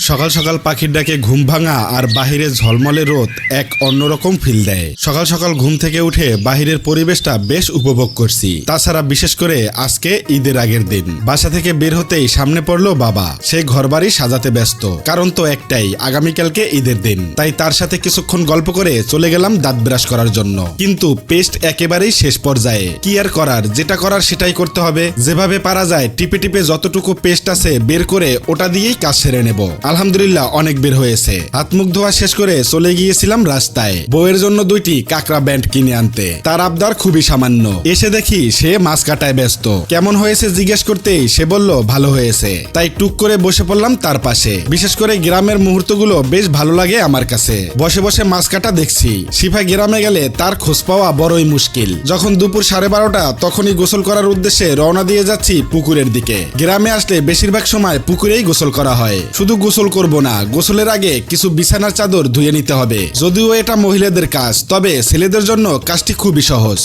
সকাল সকাল পাখির ডাকে ঘুম ভাঙা আর বাহিরে ঝলমলে রোদ এক অন্যরকম ফিল দেয়। সকাল সকাল ঘুম থেকে উঠে বাহিরের পরিবেশটা বেশ উপভোগ করছি। তাছাড়া বিশেষ করে আজকে ঈদের আগের দিন বাসা থেকে বের হতেই সামনে পড়লো বাবা। সে ঘরবাড়ি সাজাতে ব্যস্ত, কারণ তো একটাই, আগামীকালকে ঈদের দিন। তাই তার সাথে কিছুক্ষণ গল্প করে চলে গেলাম দাঁত ব্রাশ করার জন্য। কিন্তু পেস্ট একেবারেই শেষ পর্যায়ে। কি আর করার, যেটা করার সেটাই করতে হবে। যেভাবে পারা যায় টিপে টিপে যতটুকু পেস্ট আছে বের করে ওটা দিয়েই কাজ সেরে নেব। আলহামদুলিল্লাহ অনেক বের হয়েছে। হাত মুখ ধোয়া শেষ করে চলে গিয়েছিলাম রাস্তায় বউয়ের জন্য 2টি কাকড়া ব্যান্ড কিনে আনতে। তার আবদার খুবই সামান্য। এসে দেখি সে মাছ কাটায় ব্যস্ত। কেমন হয়েছে জিজ্ঞেস করতেই সে বলল ভালো হয়েছে। তাই টুক করে বসে পড়লাম তার পাশে। বিশেষ করে গ্রামের মুহূর্তগুলো বেশ ভালো লাগে আমার কাছে। বসে বসে মাছ কাটা দেখছি। শিফা গ্রামে গেলে তার খোঁজ পাওয়া বড়ই মুশকিল। যখন দুপুর 12:30 তখনই গোসল করার উদ্দেশ্যে রওনা দিয়ে যাচ্ছি পুকুরের দিকে। গ্রামে আসলে বেশিরভাগ সময় পুকুরেই গোসল করা হয়। শুধু গোসল করব না, গোসলের আগে কিছু বিছানার চাদর ধুয়ে নিতে হবে। যদিও এটা মহিলাদের কাজ, তবে ছেলেদের জন্য কাজটি খুবই সহজ।